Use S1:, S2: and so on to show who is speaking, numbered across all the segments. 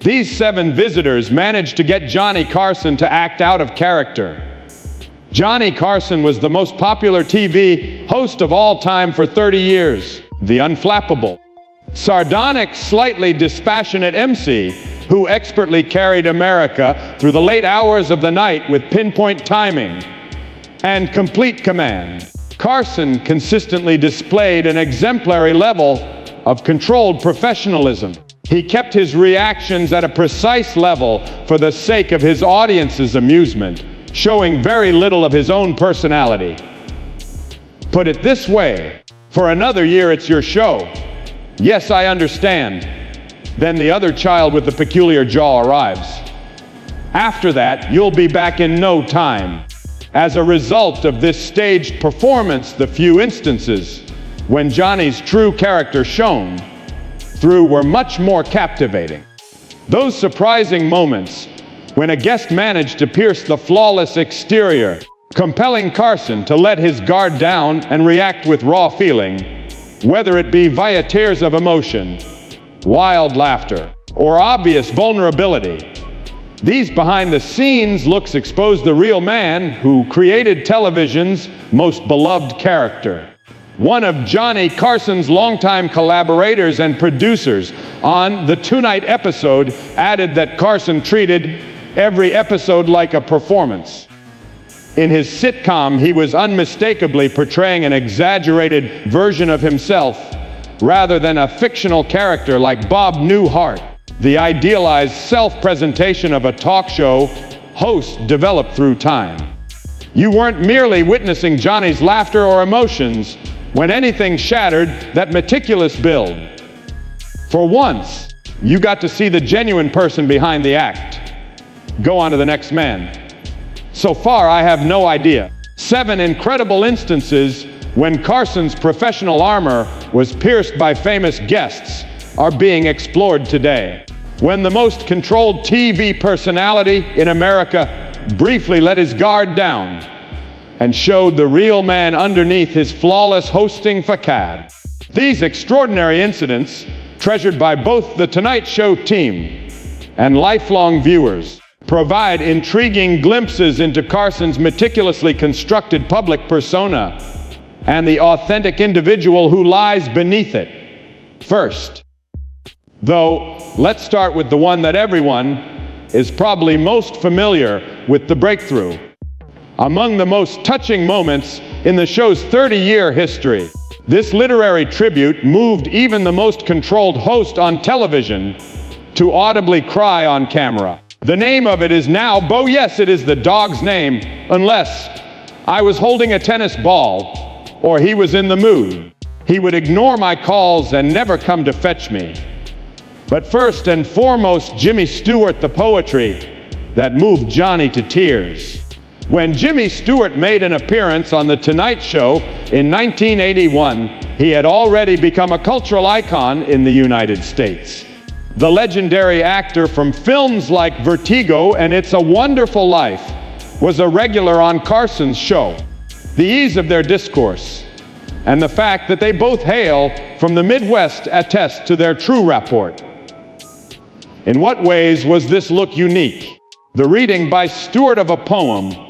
S1: These 7 visitors managed to get Johnny Carson to act out of character. Johnny Carson was the most popular TV host of all time for 30 years, the unflappable, sardonic, slightly dispassionate MC who expertly carried America through the late hours of the night with pinpoint timing and complete command. Carson consistently displayed an exemplary level of controlled professionalism. He kept his reactions at a precise level for the sake of his audience's amusement, showing very little of his own personality. Put it this way, for another year it's your show. Yes, I understand. Then the other child with the peculiar jaw arrives. After that, you'll be back in no time. As a result of this staged performance, the few instances when Johnny's true character shone through were much more captivating. Those surprising moments when a guest managed to pierce the flawless exterior, compelling Carson to let his guard down and react with raw feeling, whether it be via tears of emotion, wild laughter, or obvious vulnerability. These behind-the-scenes looks expose the real man who created television's most beloved character. One of Johnny Carson's longtime collaborators and producers on the Tonight episode added that Carson treated every episode like a performance. In his sitcom, he was unmistakably portraying an exaggerated version of himself rather than a fictional character like Bob Newhart. The idealized self-presentation of a talk show host developed through time. You weren't merely witnessing Johnny's laughter or emotions when anything shattered that meticulous build. For once, you got to see the genuine person behind the act. Go on to the next man. So far, I have no idea. 7 incredible instances when Carson's professional armor was pierced by famous guests are being explored today. When the most controlled TV personality in America briefly let his guard down and showed the real man underneath his flawless hosting facade. These extraordinary incidents, treasured by both the Tonight Show team and lifelong viewers, provide intriguing glimpses into Carson's meticulously constructed public persona and the authentic individual who lies beneath it. First, though, let's start with the one that everyone is probably most familiar with, the breakthrough. Among the most touching moments in the show's 30-year history, this literary tribute moved even the most controlled host on television to audibly cry on camera. The name of it is now, yes, it is the dog's name, unless I was holding a tennis ball or he was in the mood. He would ignore my calls and never come to fetch me. But first and foremost, Jimmy Stewart, the poetry that moved Johnny to tears. When Jimmy Stewart made an appearance on The Tonight Show in 1981, he had already become a cultural icon in the United States. The legendary actor from films like Vertigo and It's a Wonderful Life was a regular on Carson's show. The ease of their discourse and the fact that they both hail from the Midwest attest to their true rapport. In what ways was this look unique? The reading by Stewart of a poem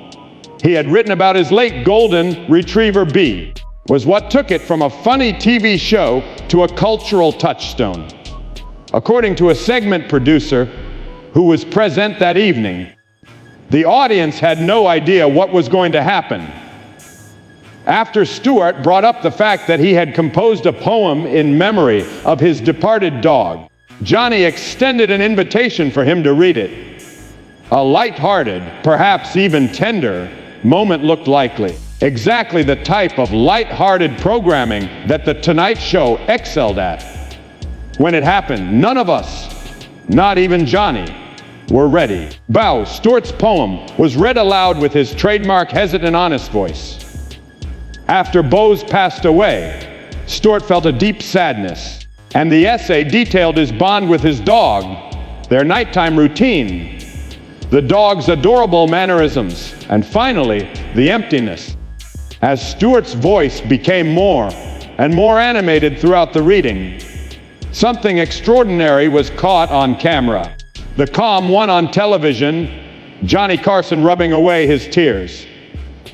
S1: he had written about his late golden retriever B was what took it from a funny TV show to a cultural touchstone. According to a segment producer who was present that evening, the audience had no idea what was going to happen. After Stewart brought up the fact that he had composed a poem in memory of his departed dog, Johnny extended an invitation for him to read it. A light-hearted, perhaps even tender, moment looked likely. Exactly the type of light-hearted programming that The Tonight Show excelled at. When it happened, none of us, not even Johnny, were ready. Stewart's poem was read aloud with his trademark hesitant, honest voice. After Bose passed away, Stewart felt a deep sadness, and the essay detailed his bond with his dog, their nighttime routine, the dog's adorable mannerisms, and finally, the emptiness. As Stewart's voice became more and more animated throughout the reading, something extraordinary was caught on camera. The calm one on television, Johnny Carson rubbing away his tears.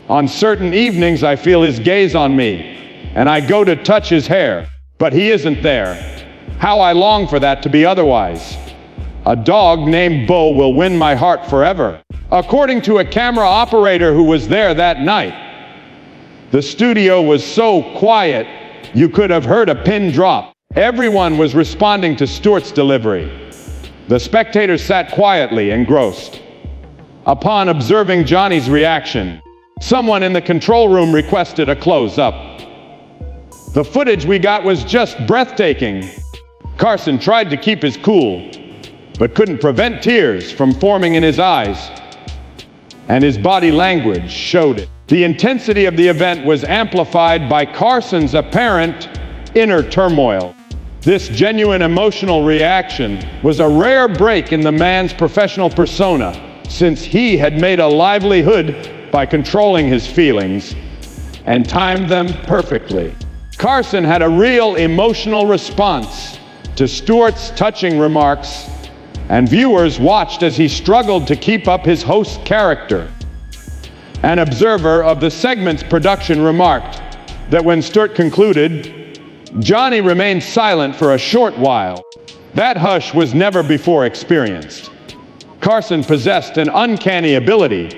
S1: On certain evenings, I feel his gaze on me, and I go to touch his hair, but he isn't there. How I long for that to be otherwise. A dog named Bo will win my heart forever. According to a camera operator who was there that night, the studio was so quiet, you could have heard a pin drop. Everyone was responding to Stewart's delivery. The spectators sat quietly, engrossed. Upon observing Johnny's reaction, someone in the control room requested a close-up. The footage we got was just breathtaking. Carson tried to keep his cool, but couldn't prevent tears from forming in his eyes, and his body language showed it. The intensity of the event was amplified by Carson's apparent inner turmoil. This genuine emotional reaction was a rare break in the man's professional persona, since he had made a livelihood by controlling his feelings and timed them perfectly. Carson had a real emotional response to Stewart's touching remarks, and viewers watched as he struggled to keep up his host's character. An observer of the segment's production remarked that when Stewart concluded, Johnny remained silent for a short while. That hush was never before experienced. Carson possessed an uncanny ability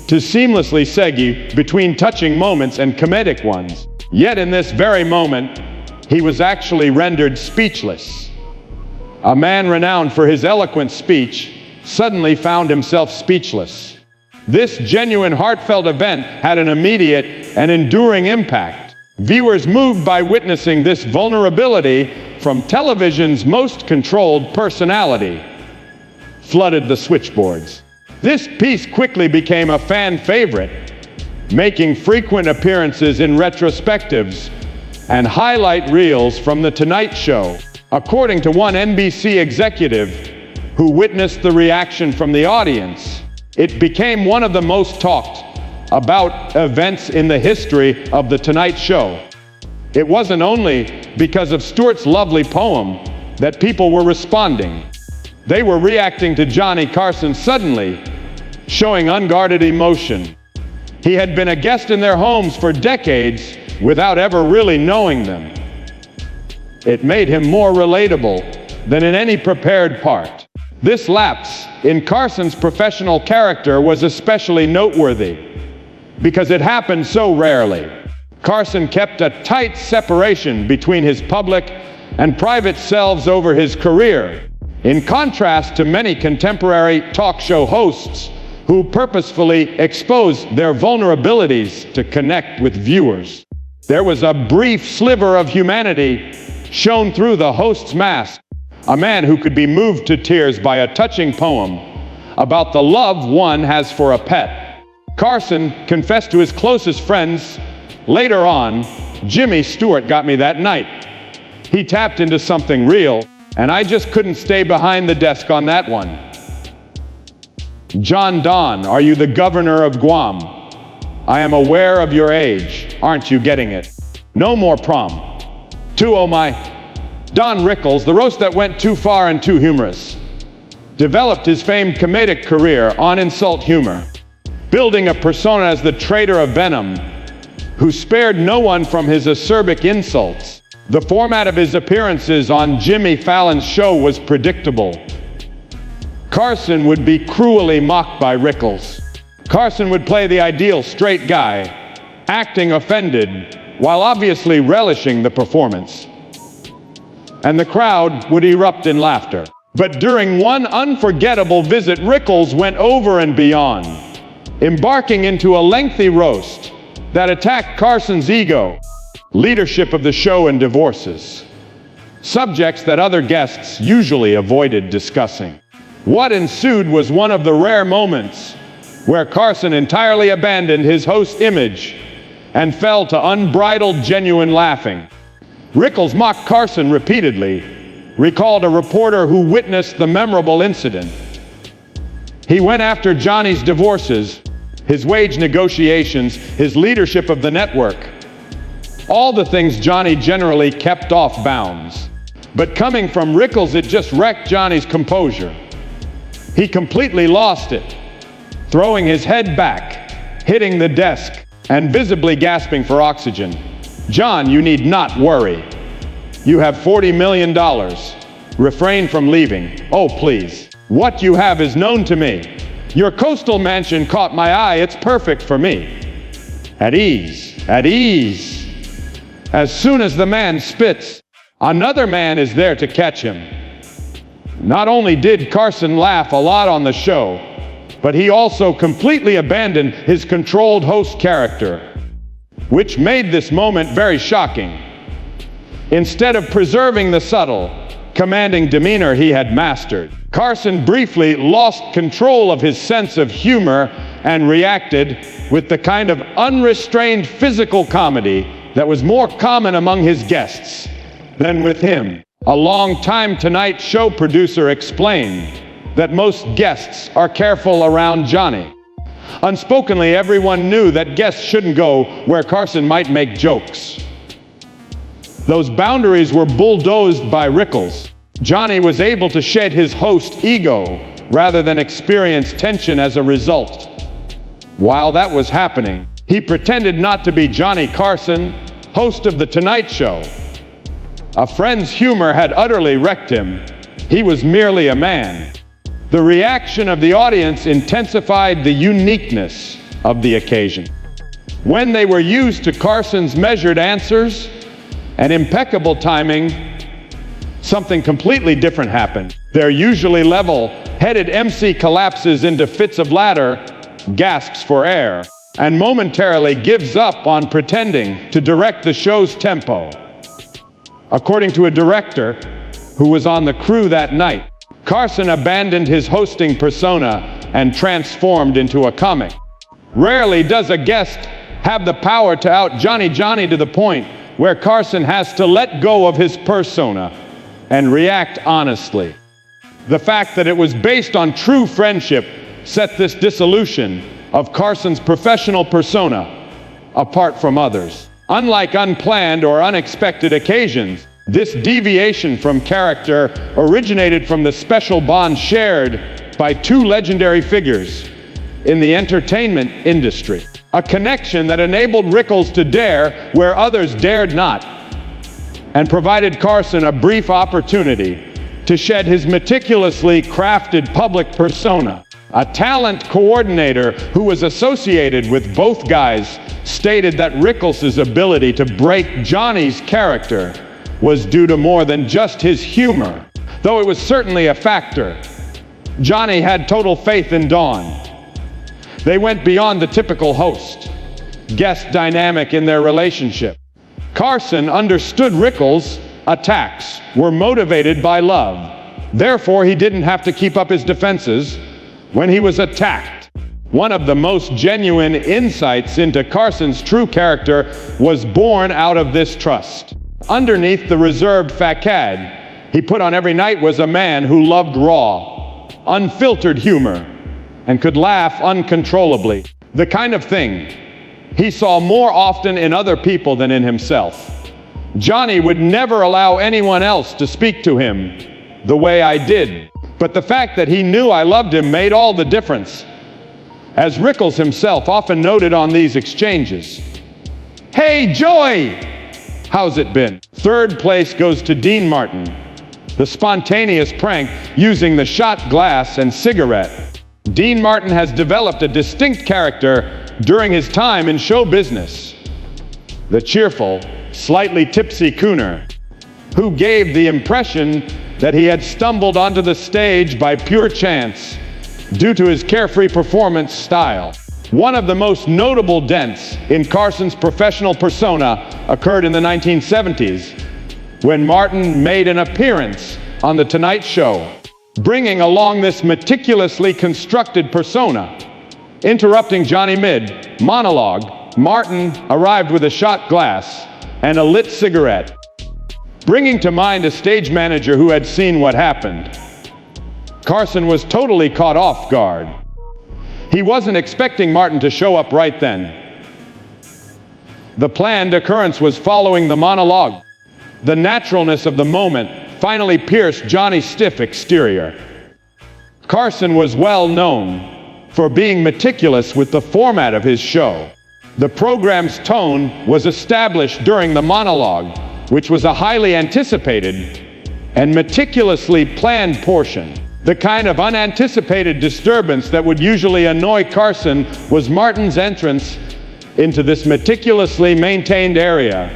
S1: to seamlessly segue between touching moments and comedic ones. Yet in this very moment, he was actually rendered speechless. A man renowned for his eloquent speech suddenly found himself speechless. This genuine, heartfelt event had an immediate and enduring impact. Viewers moved by witnessing this vulnerability from television's most controlled personality flooded the switchboards. This piece quickly became a fan favorite, making frequent appearances in retrospectives and highlight reels from The Tonight Show. According to one NBC executive who witnessed the reaction from the audience, it became one of the most talked about events in the history of The Tonight Show. It wasn't only because of Stewart's lovely poem that people were responding. They were reacting to Johnny Carson suddenly showing unguarded emotion. He had been a guest in their homes for decades without ever really knowing them. It made him more relatable than in any prepared part. This lapse in Carson's professional character was especially noteworthy because it happened so rarely. Carson kept a tight separation between his public and private selves over his career, in contrast to many contemporary talk show hosts who purposefully expose their vulnerabilities to connect with viewers. There was a brief sliver of humanity shown through the host's mask, a man who could be moved to tears by a touching poem about the love one has for a pet. Carson confessed to his closest friends later on, "Jimmy Stewart got me that night. He tapped into something real, and I just couldn't stay behind the desk on that one." John Donne, are you the governor of Guam? I am aware of your age. Aren't you getting it? No more prom. Oh my. Don Rickles, the roast that went too far and too humorous, developed his famed comedic career on insult humor, building a persona as the traitor of venom, who spared no one from his acerbic insults. The format of his appearances on Jimmy Fallon's show was predictable. Carson would be cruelly mocked by Rickles. Carson would play the ideal straight guy, acting offended while obviously relishing the performance. And the crowd would erupt in laughter. But during one unforgettable visit, Rickles went over and beyond, embarking into a lengthy roast that attacked Carson's ego, leadership of the show, and divorces, subjects that other guests usually avoided discussing. What ensued was one of the rare moments where Carson entirely abandoned his host image and fell to unbridled, genuine laughing. Rickles mocked Carson repeatedly, recalled a reporter who witnessed the memorable incident. He went after Johnny's divorces, his wage negotiations, his leadership of the network, all the things Johnny generally kept off bounds. But coming from Rickles, it just wrecked Johnny's composure. He completely lost it, throwing his head back, hitting the desk, and visibly gasping for oxygen. "John, you need not worry. You have $40 million. Refrain from leaving. Oh, please. What you have is known to me. Your coastal mansion caught my eye. It's perfect for me. At ease, at ease." As soon as the man spits, another man is there to catch him. Not only did Carson laugh a lot on the show, but he also completely abandoned his controlled host character, which made this moment very shocking. Instead of preserving the subtle, commanding demeanor he had mastered, Carson briefly lost control of his sense of humor and reacted with the kind of unrestrained physical comedy that was more common among his guests than with him. A long-time Tonight Show producer explained that most guests are careful around Johnny. Unspokenly, everyone knew that guests shouldn't go where Carson might make jokes. Those boundaries were bulldozed by Rickles. Johnny was able to shed his host ego rather than experience tension as a result. While that was happening, he pretended not to be Johnny Carson, host of The Tonight Show. A friend's humor had utterly wrecked him. He was merely a man. The reaction of the audience intensified the uniqueness of the occasion. When they were used to Carson's measured answers and impeccable timing, something completely different happened. Their usually level-headed MC collapses into fits of laughter, gasps for air, and momentarily gives up on pretending to direct the show's tempo. According to a director who was on the crew that night, Carson abandoned his hosting persona and transformed into a comic. Rarely does a guest have the power to out Johnny to the point where Carson has to let go of his persona and react honestly. The fact that it was based on true friendship set this dissolution of Carson's professional persona apart from others. Unlike unplanned or unexpected occasions, this deviation from character originated from the special bond shared by two legendary figures in the entertainment industry. A connection that enabled Rickles to dare where others dared not, and provided Carson a brief opportunity to shed his meticulously crafted public persona. A talent coordinator who was associated with both guys stated that Rickles' ability to break Johnny's character was due to more than just his humor. Though it was certainly a factor, Johnny had total faith in Dawn. They went beyond the typical host-guest dynamic in their relationship. Carson understood Rickles' attacks were motivated by love. Therefore, he didn't have to keep up his defenses when he was attacked. One of the most genuine insights into Carson's true character was born out of this trust. Underneath the reserved facade he put on every night was a man who loved raw, unfiltered humor and could laugh uncontrollably. The kind of thing he saw more often in other people than in himself. Johnny would never allow anyone else to speak to him the way I did. But the fact that he knew I loved him made all the difference, as Rickles himself often noted on these exchanges. "Hey, Joey! How's it been?" Third place goes to Dean Martin, the spontaneous prank using the shot glass and cigarette. Dean Martin has developed a distinct character during his time in show business. The cheerful, slightly tipsy crooner who gave the impression that he had stumbled onto the stage by pure chance due to his carefree performance style. One of the most notable dents in Carson's professional persona occurred in the 1970s, when Martin made an appearance on The Tonight Show, bringing along this meticulously constructed persona. Interrupting Johnny mid-monologue, Martin arrived with a shot glass and a lit cigarette, bringing to mind a stage manager who had seen what happened. Carson was totally caught off guard. He wasn't expecting Martin to show up right then. The planned occurrence was following the monologue. The naturalness of the moment finally pierced Johnny's stiff exterior. Carson was well known for being meticulous with the format of his show. The program's tone was established during the monologue, which was a highly anticipated and meticulously planned portion. The kind of unanticipated disturbance that would usually annoy Carson was Martin's entrance into this meticulously maintained area.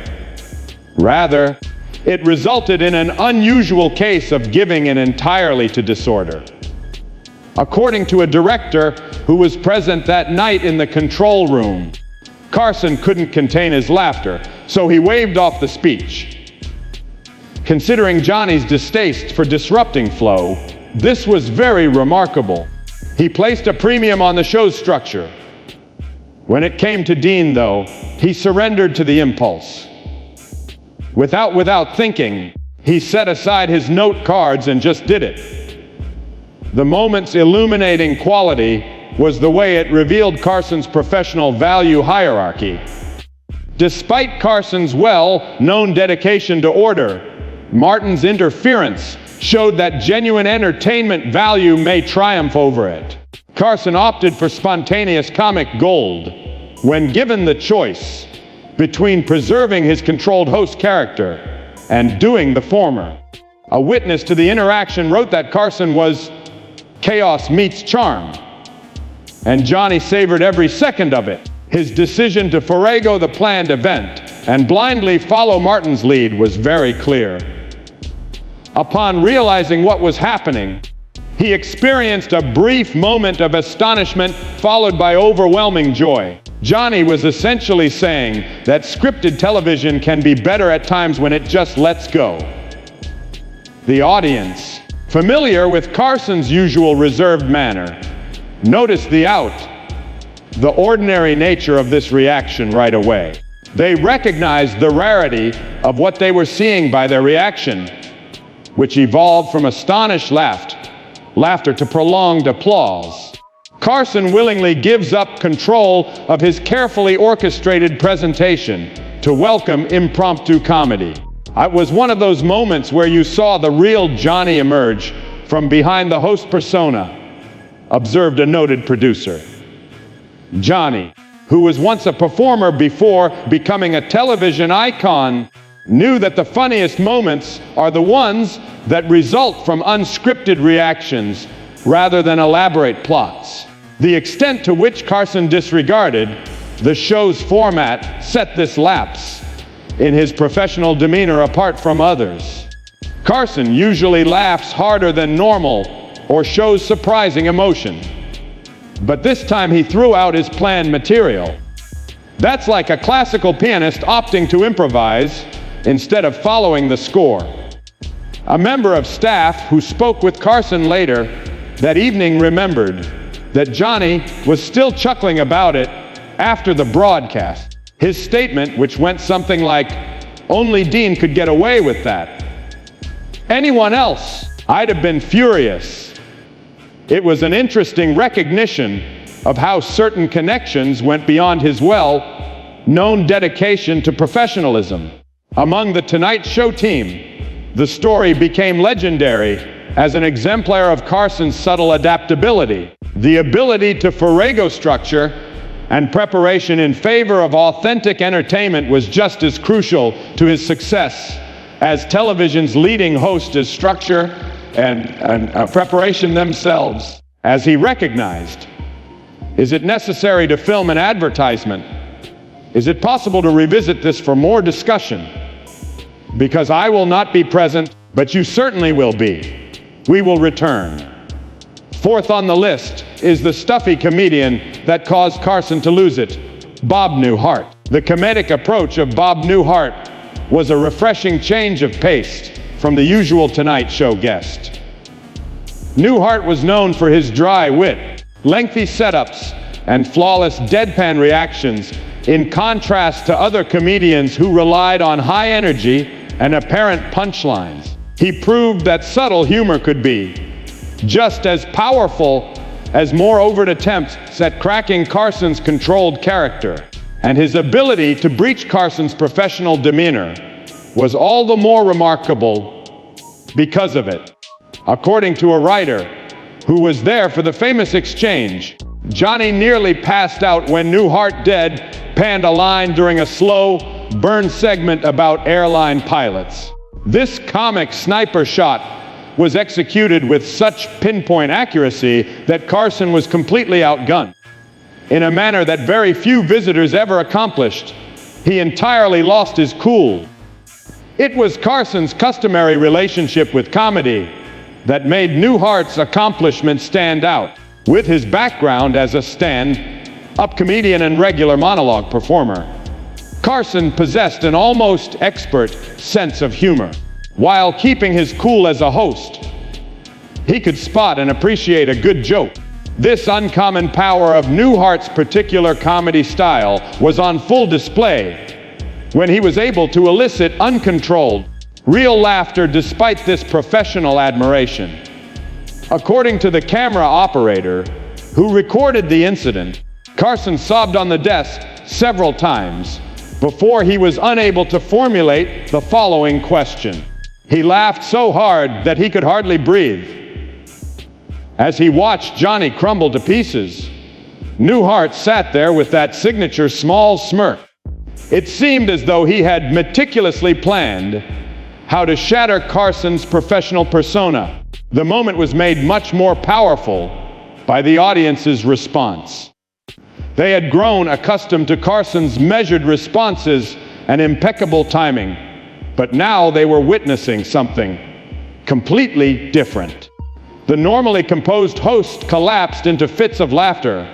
S1: Rather, it resulted in an unusual case of giving in entirely to disorder. According to a director who was present that night in the control room, Carson couldn't contain his laughter, so he waved off the speech. Considering Johnny's distaste for disrupting flow, this was very remarkable. He placed a premium on the show's structure. When it came to Dean, though, he surrendered to the impulse. Without thinking, he set aside his note cards and just did it. The moment's illuminating quality was the way it revealed Carson's professional value hierarchy. Despite Carson's well-known dedication to order, Martin's interference showed that genuine entertainment value may triumph over it. Carson opted for spontaneous comic gold when given the choice between preserving his controlled host character and doing the former. A witness to the interaction wrote that Carson was chaos meets charm, and Johnny savored every second of it. His decision to forego the planned event and blindly follow Martin's lead was very clear. Upon realizing what was happening, he experienced a brief moment of astonishment followed by overwhelming joy. Johnny was essentially saying that scripted television can be better at times when it just lets go. The audience, familiar with Carson's usual reserved manner, noticed the ordinary nature of this reaction right away. They recognized the rarity of what they were seeing by their reaction, which evolved from astonished laughter to prolonged applause. Carson willingly gives up control of his carefully orchestrated presentation to welcome impromptu comedy. It was one of those moments where you saw the real Johnny emerge from behind the host persona, observed a noted producer. Johnny, who was once a performer before becoming a television icon, knew that the funniest moments are the ones that result from unscripted reactions rather than elaborate plots. The extent to which Carson disregarded the show's format set this lapse in his professional demeanor apart from others. Carson usually laughs harder than normal or shows surprising emotion, but this time he threw out his planned material. That's like a classical pianist opting to improvise instead of following the score. A member of staff who spoke with Carson later that evening remembered that Johnny was still chuckling about it after the broadcast. His statement, which went something like, "Only Dean could get away with that. Anyone else, I'd have been furious." It was an interesting recognition of how certain connections went beyond his well-known dedication to professionalism. Among the Tonight Show team, the story became legendary as an exemplar of Carson's subtle adaptability. The ability to farrago structure and preparation in favor of authentic entertainment was just as crucial to his success as television's leading host as structure and preparation themselves. As he recognized, is it necessary to film an advertisement? Is it possible to revisit this for more discussion? Because I will not be present, but you certainly will be. We will return. Fourth on the list is the stuffy comedian that caused Carson to lose it, Bob Newhart. The comedic approach of Bob Newhart was a refreshing change of pace from the usual Tonight Show guest. Newhart was known for his dry wit, lengthy setups, and flawless deadpan reactions, in contrast to other comedians who relied on high energy and apparent punchlines. He proved that subtle humor could be just as powerful as more overt attempts at cracking Carson's controlled character. And his ability to breach Carson's professional demeanor was all the more remarkable because of it. According to a writer who was there for the famous exchange. Johnny nearly passed out when Newhart panned a line during a slow burn segment about airline pilots. This comic sniper shot was executed with such pinpoint accuracy that Carson was completely outgunned. In a manner that very few visitors ever accomplished, he entirely lost his cool. It was Carson's customary relationship with comedy that made Newhart's accomplishment stand out. With his background as a stand-up comedian and regular monologue performer, Carson possessed an almost expert sense of humor. While keeping his cool as a host, he could spot and appreciate a good joke. This uncommon power of Newhart's particular comedy style was on full display when he was able to elicit uncontrolled, real laughter despite this professional admiration. According to the camera operator who recorded the incident, Carson sobbed on the desk several times before he was unable to formulate the following question. He laughed so hard that he could hardly breathe. As he watched Johnny crumble to pieces, Newhart sat there with that signature small smirk. It seemed as though he had meticulously planned how to shatter Carson's professional persona. The moment was made much more powerful by the audience's response. They had grown accustomed to Carson's measured responses and impeccable timing, but now they were witnessing something completely different. The normally composed host collapsed into fits of laughter,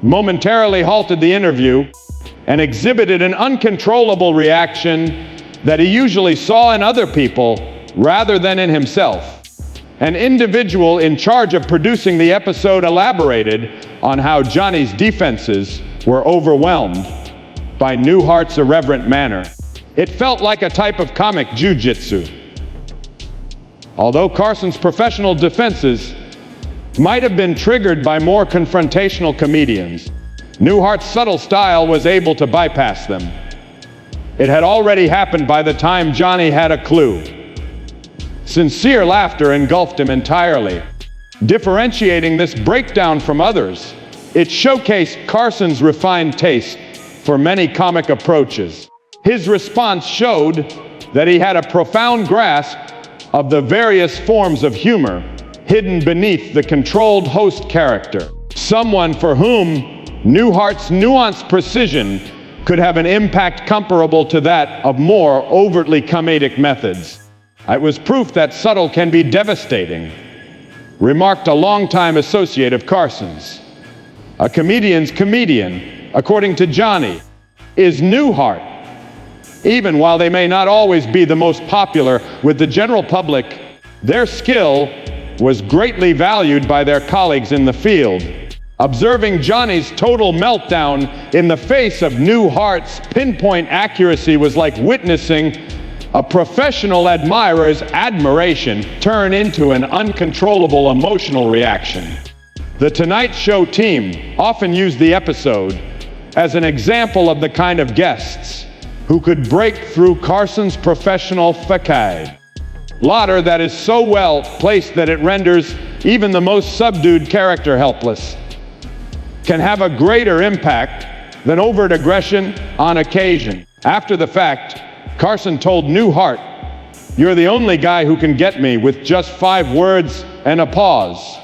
S1: momentarily halted the interview, and exhibited an uncontrollable reaction that he usually saw in other people rather than in himself. An individual in charge of producing the episode elaborated on how Johnny's defenses were overwhelmed by Newhart's irreverent manner. It felt like a type of comic jujitsu. Although Carson's professional defenses might have been triggered by more confrontational comedians, Newhart's subtle style was able to bypass them. It had already happened by the time Johnny had a clue. Sincere laughter engulfed him entirely. Differentiating this breakdown from others, it showcased Carson's refined taste for many comic approaches. His response showed that he had a profound grasp of the various forms of humor hidden beneath the controlled host character, someone for whom Newhart's nuanced precision could have an impact comparable to that of more overtly comedic methods. It was proof that subtle can be devastating, remarked a longtime associate of Carson's. A comedian's comedian, according to Johnny, is Newhart. Even while they may not always be the most popular with the general public, their skill was greatly valued by their colleagues in the field. Observing Johnny's total meltdown in the face of Newhart's pinpoint accuracy was like witnessing a professional admirer's admiration turn into an uncontrollable emotional reaction. The Tonight Show team often used the episode as an example of the kind of guests who could break through Carson's professional facade. Laughter that is so well placed that it renders even the most subdued character helpless can have a greater impact than overt aggression on occasion. After the fact, Carson told Newhart, "You're the only guy who can get me with just 5 words and a pause."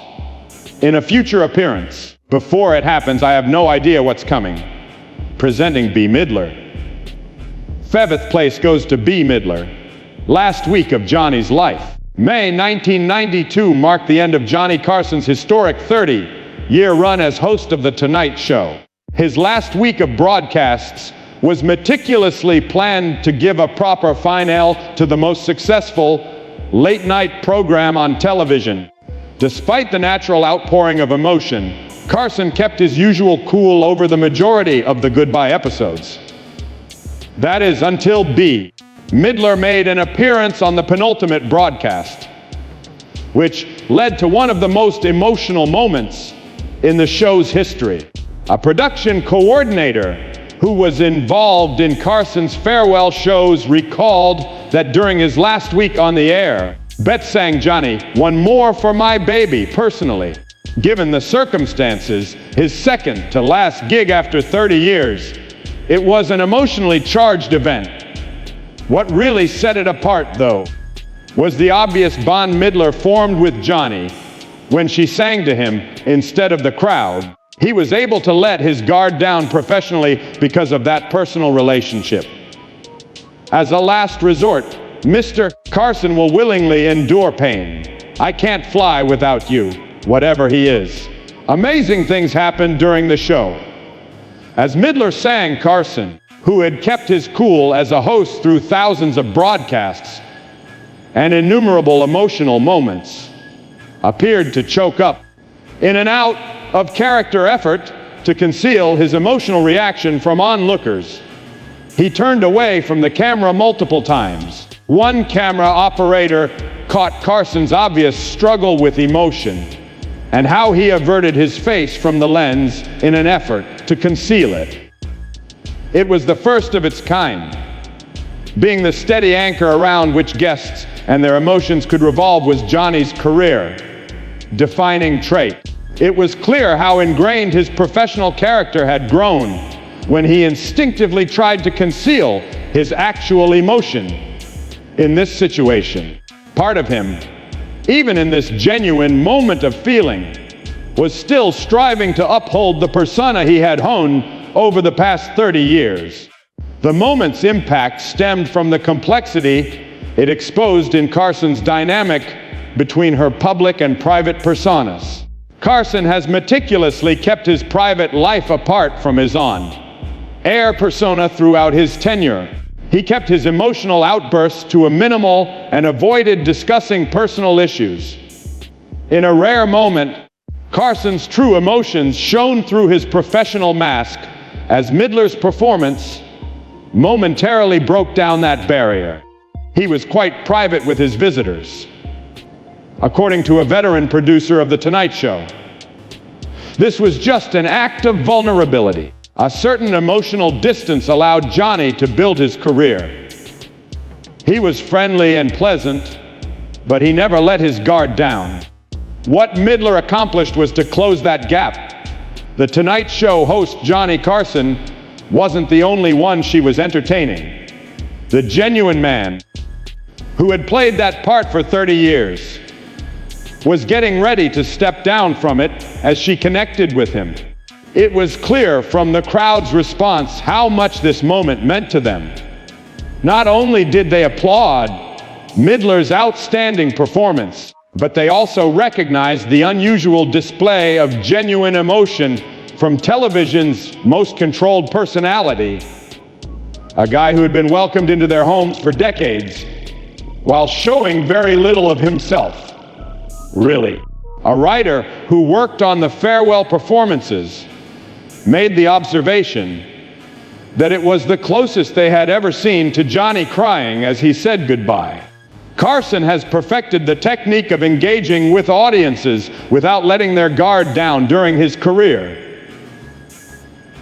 S1: In a future appearance, before it happens, I have no idea what's coming. Presenting B. Midler. 7th place goes to B. Midler. Last week of Johnny's life. May 1992 marked the end of Johnny Carson's historic 30-year run as host of The Tonight Show. His last week of broadcasts was meticulously planned to give a proper finale to the most successful late-night program on television. Despite the natural outpouring of emotion, Carson kept his usual cool over the majority of the goodbye episodes. That is, until B. Midler made an appearance on the penultimate broadcast, which led to one of the most emotional moments in the show's history. A production coordinator who was involved in Carson's farewell shows recalled that during his last week on the air, Bet sang Johnny, "One more for my baby," personally. Given the circumstances, his second to last gig after 30 years, it was an emotionally charged event. What really set it apart, though, was the obvious bond Midler formed with Johnny when she sang to him instead of the crowd. He was able to let his guard down professionally because of that personal relationship. As a last resort, Mr. Carson will willingly endure pain. "I can't fly without you," whatever he is. Amazing things happened during the show. As Midler sang, Carson, who had kept his cool as a host through thousands of broadcasts and innumerable emotional moments, appeared to choke up in an out of character effort to conceal his emotional reaction from onlookers. He turned away from the camera multiple times. One camera operator caught Carson's obvious struggle with emotion and how he averted his face from the lens in an effort to conceal it. It was the first of its kind. Being the steady anchor around which guests and their emotions could revolve was Johnny's career-defining trait. It was clear how ingrained his professional character had grown when he instinctively tried to conceal his actual emotion in this situation. Part of him, even in this genuine moment of feeling, was still striving to uphold the persona he had honed over the past 30 years. The moment's impact stemmed from the complexity it exposed in Carson's dynamic between her public and private personas. Carson has meticulously kept his private life apart from his on-air persona throughout his tenure. He kept his emotional outbursts to a minimal and avoided discussing personal issues. In a rare moment, Carson's true emotions shone through his professional mask as Midler's performance momentarily broke down that barrier. He was quite private with his visitors, according to a veteran producer of The Tonight Show. This was just an act of vulnerability. A certain emotional distance allowed Johnny to build his career. He was friendly and pleasant, but he never let his guard down. What Midler accomplished was to close that gap. The Tonight Show host Johnny Carson wasn't the only one she was entertaining. The genuine man, who had played that part for 30 years, was getting ready to step down from it as she connected with him. It was clear from the crowd's response how much this moment meant to them. Not only did they applaud Midler's outstanding performance, but they also recognized the unusual display of genuine emotion from television's most controlled personality, a guy who had been welcomed into their homes for decades, while showing very little of himself, really. A writer who worked on the farewell performances made the observation that it was the closest they had ever seen to Johnny crying as he said goodbye. Carson has perfected the technique of engaging with audiences without letting their guard down during his career.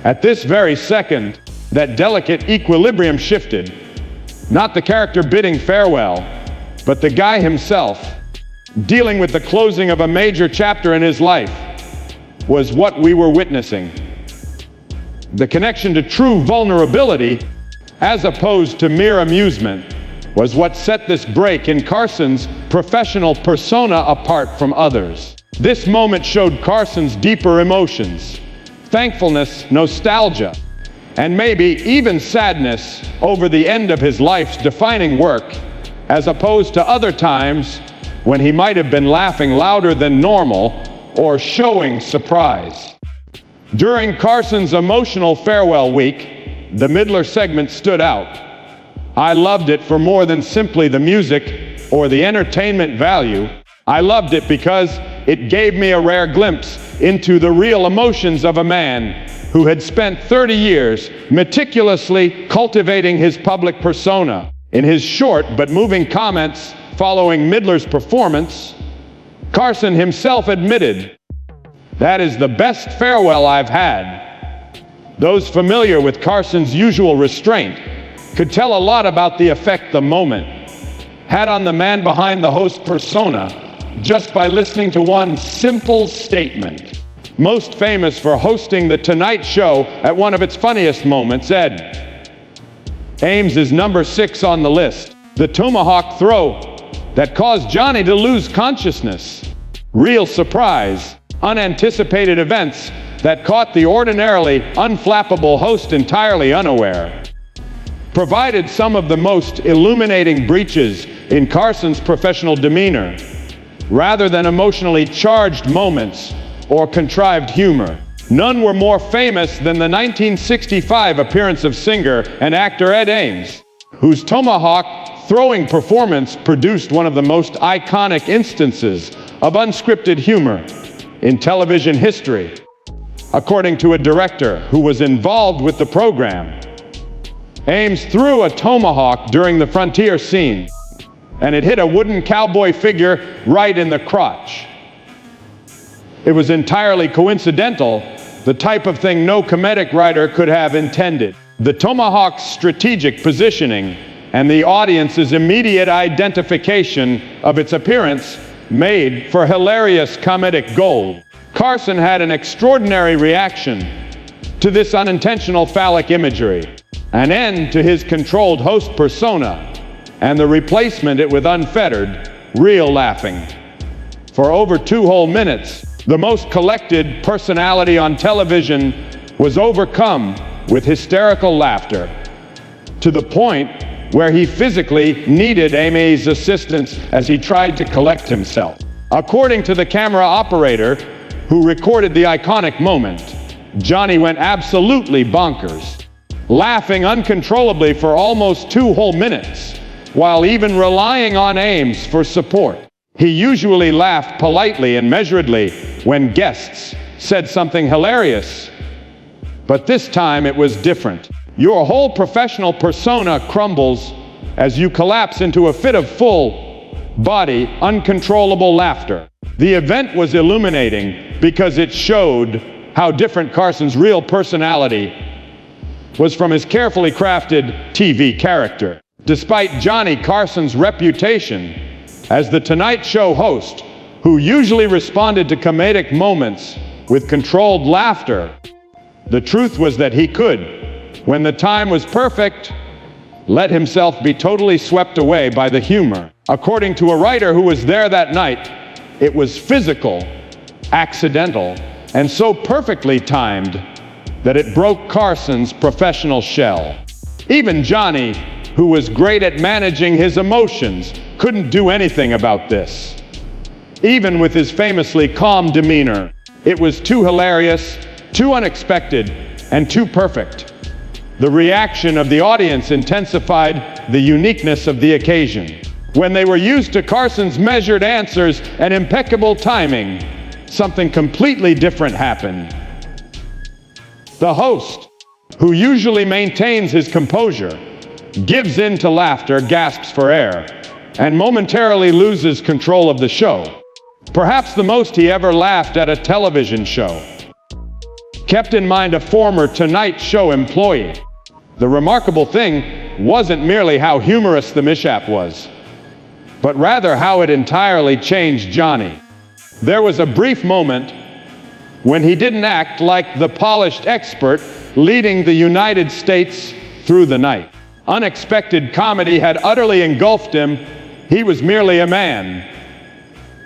S1: At this very second, that delicate equilibrium shifted. Not the character bidding farewell, but the guy himself, dealing with the closing of a major chapter in his life, was what we were witnessing. The connection to true vulnerability, as opposed to mere amusement, was what set this break in Carson's professional persona apart from others. This moment showed Carson's deeper emotions, thankfulness, nostalgia, and maybe even sadness over the end of his life's defining work, as opposed to other times when he might have been laughing louder than normal or showing surprise. During Carson's emotional farewell week, the Midler segment stood out. I loved it for more than simply the music or the entertainment value. I loved it because it gave me a rare glimpse into the real emotions of a man who had spent 30 years meticulously cultivating his public persona. In his short but moving comments following Midler's performance, Carson himself admitted, "That is the best farewell I've had." Those familiar with Carson's usual restraint could tell a lot about the effect the moment had on the man behind the host persona just by listening to one simple statement. Most famous for hosting The Tonight Show at one of its funniest moments, Ed Ames is number 6 on the list. The tomahawk throw that caused Johnny to lose consciousness. Real surprise, unanticipated events that caught the ordinarily unflappable host entirely unaware. Provided some of the most illuminating breaches in Carson's professional demeanor, rather than emotionally charged moments or contrived humor. None were more famous than the 1965 appearance of singer and actor Ed Ames, whose tomahawk throwing performance produced one of the most iconic instances of unscripted humor in television history. According to a director who was involved with the program, Ames threw a tomahawk during the frontier scene, and it hit a wooden cowboy figure right in the crotch. It was entirely coincidental, the type of thing no comedic writer could have intended. The tomahawk's strategic positioning and the audience's immediate identification of its appearance made for hilarious comedic gold. Carson had an extraordinary reaction to this unintentional phallic imagery, an end to his controlled host persona, and the replacement it with unfettered, real laughing. For over 2 whole minutes, the most collected personality on television was overcome with hysterical laughter, to the point where he physically needed Amy's assistance as he tried to collect himself. According to the camera operator who recorded the iconic moment, Johnny went absolutely bonkers, laughing uncontrollably for almost 2 whole minutes, while even relying on Ames for support. He usually laughed politely and measuredly when guests said something hilarious, but this time it was different. Your whole professional persona crumbles as you collapse into a fit of full-body, uncontrollable laughter. The event was illuminating because it showed how different Carson's real personality was from his carefully crafted TV character. Despite Johnny Carson's reputation as the Tonight Show host, who usually responded to comedic moments with controlled laughter, the truth was that he could, when the time was perfect, let himself be totally swept away by the humor. According to a writer who was there that night, it was physical, accidental, and so perfectly timed that it broke Carson's professional shell. Even Johnny, who was great at managing his emotions, couldn't do anything about this. Even with his famously calm demeanor, it was too hilarious, too unexpected, and too perfect. The reaction of the audience intensified the uniqueness of the occasion. When they were used to Carson's measured answers and impeccable timing, something completely different happened. The host, who usually maintains his composure, gives in to laughter, gasps for air, and momentarily loses control of the show. Perhaps the most he ever laughed at a television show. Kept in mind a former Tonight Show employee. The remarkable thing wasn't merely how humorous the mishap was, but rather how it entirely changed Johnny. There was a brief moment when he didn't act like the polished expert leading the United States through the night. Unexpected comedy had utterly engulfed him. He was merely a man.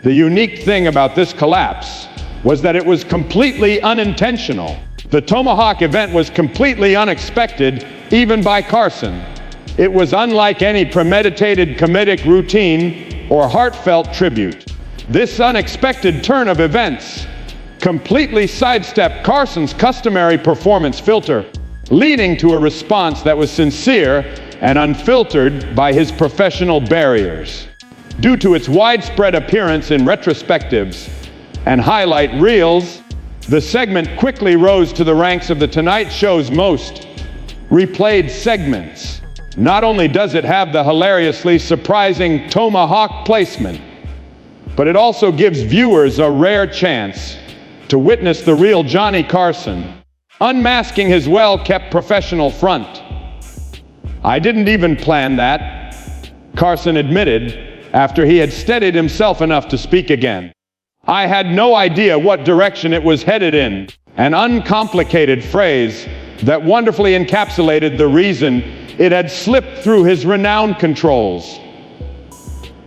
S1: The unique thing about this collapse was that it was completely unintentional. The Tomahawk event was completely unexpected, even by Carson. It was unlike any premeditated comedic routine or heartfelt tribute. This unexpected turn of events completely sidestepped Carson's customary performance filter, leading to a response that was sincere and unfiltered by his professional barriers. Due to its widespread appearance in retrospectives and highlight reels, the segment quickly rose to the ranks of The Tonight Show's most replayed segments. Not only does it have the hilariously surprising tomahawk placement, but it also gives viewers a rare chance to witness the real Johnny Carson, unmasking his well-kept professional front. "I didn't even plan that," Carson admitted after he had steadied himself enough to speak again. "I had no idea what direction it was headed in." An uncomplicated phrase that wonderfully encapsulated the reason it had slipped through his renowned controls.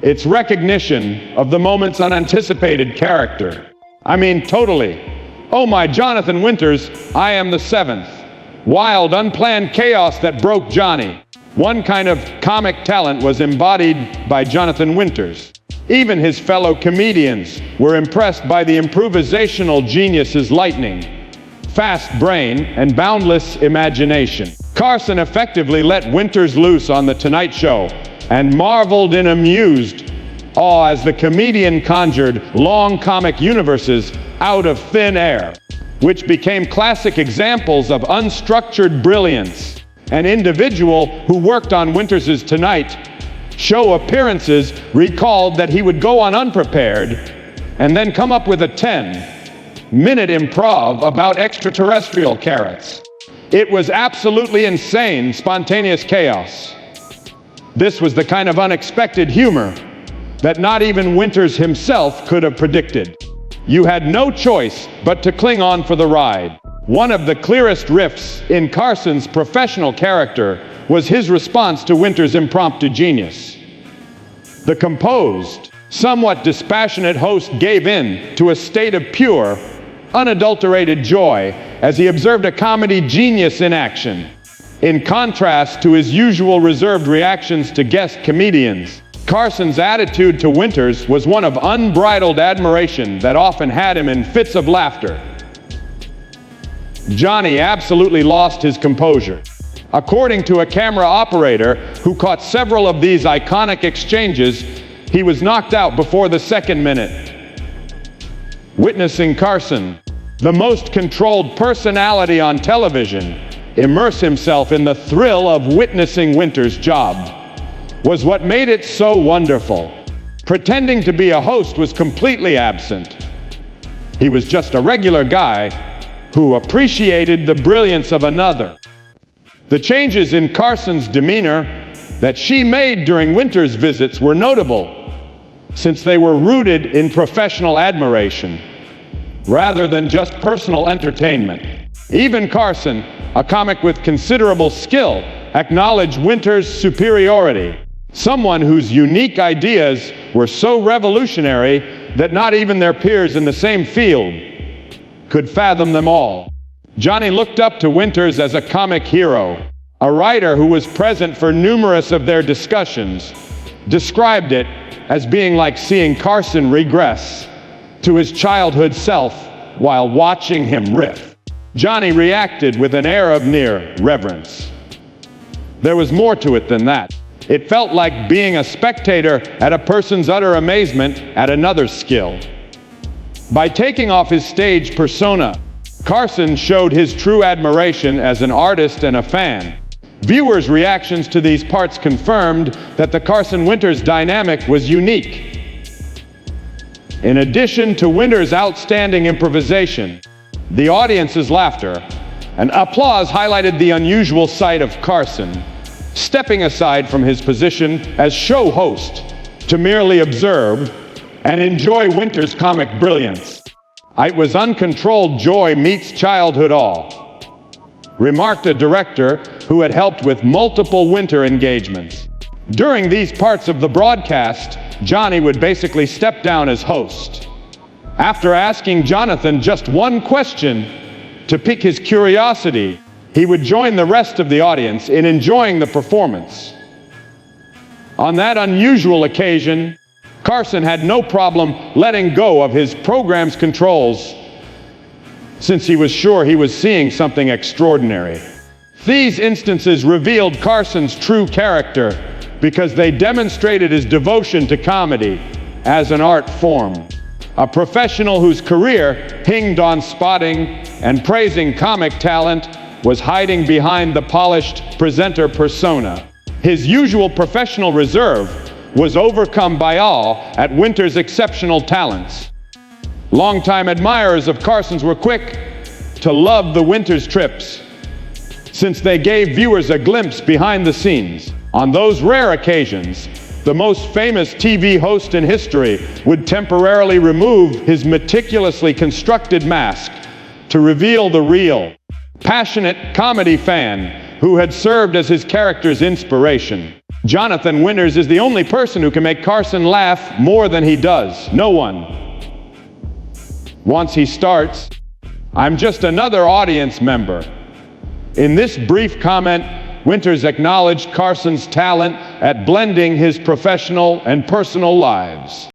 S1: Its recognition of the moment's unanticipated character. I mean, totally. "Oh my Jonathan Winters, I am the seventh." Wild, unplanned chaos that broke Johnny. One kind of comic talent was embodied by Jonathan Winters. Even his fellow comedians were impressed by the improvisational genius's lightning, fast brain, and boundless imagination. Carson effectively let Winters loose on The Tonight Show and marveled in amused awe as the comedian conjured long comic universes out of thin air, which became classic examples of unstructured brilliance. An individual who worked on Winters' Tonight Show appearances recalled that he would go on unprepared and then come up with a 10-minute improv about extraterrestrial carrots. It was absolutely insane, spontaneous chaos. This was the kind of unexpected humor that not even Winters himself could have predicted. You had no choice but to cling on for the ride. One of the clearest riffs in Carson's professional character was his response to Winters' impromptu genius. The composed, somewhat dispassionate host gave in to a state of pure, unadulterated joy as he observed a comedy genius in action. In contrast to his usual reserved reactions to guest comedians, Carson's attitude to Winters was one of unbridled admiration that often had him in fits of laughter. Johnny absolutely lost his composure. According to a camera operator who caught several of these iconic exchanges, he was knocked out before the second minute. Witnessing Carson, the most controlled personality on television, immerse himself in the thrill of witnessing Winters' job was what made it so wonderful. Pretending to be a host was completely absent. He was just a regular guy who appreciated the brilliance of another. The changes in Carson's demeanor that she made during Winters' visits were notable, since they were rooted in professional admiration, rather than just personal entertainment. Even Carson, a comic with considerable skill, acknowledged Winters' superiority, someone whose unique ideas were so revolutionary that not even their peers in the same field could fathom them all. Johnny looked up to Winters as a comic hero. A writer who was present for numerous of their discussions described it as being like seeing Carson regress to his childhood self while watching him riff. Johnny reacted with an air of near reverence. There was more to it than that. It felt like being a spectator at a person's utter amazement at another's skill. By taking off his stage persona, Carson showed his true admiration as an artist and a fan. Viewers' reactions to these parts confirmed that the Carson-Winters dynamic was unique. In addition to Winters' outstanding improvisation, the audience's laughter and applause highlighted the unusual sight of Carson stepping aside from his position as show host to merely observe and enjoy Winters' comic brilliance. It was uncontrolled joy meets childhood awe, remarked a director who had helped with multiple Winter engagements. During these parts of the broadcast, Johnny would basically step down as host. After asking Jonathan just one question to pique his curiosity, he would join the rest of the audience in enjoying the performance. On that unusual occasion, Carson had no problem letting go of his program's controls, since he was sure he was seeing something extraordinary. These instances revealed Carson's true character because they demonstrated his devotion to comedy as an art form. A professional whose career hinged on spotting and praising comic talent was hiding behind the polished presenter persona. His usual professional reserve was overcome by awe at Winters' exceptional talents. Longtime admirers of Carson's were quick to love the Winters trips, since they gave viewers a glimpse behind the scenes. On those rare occasions, the most famous TV host in history, would temporarily remove his meticulously constructed mask to reveal the real, passionate comedy fan who had served as his character's inspiration. Jonathan Winters is the only person who can make Carson laugh more than he does. No one. Once he starts, "I'm just another audience member." In this brief comment, Winters acknowledged Carson's talent at blending his professional and personal lives.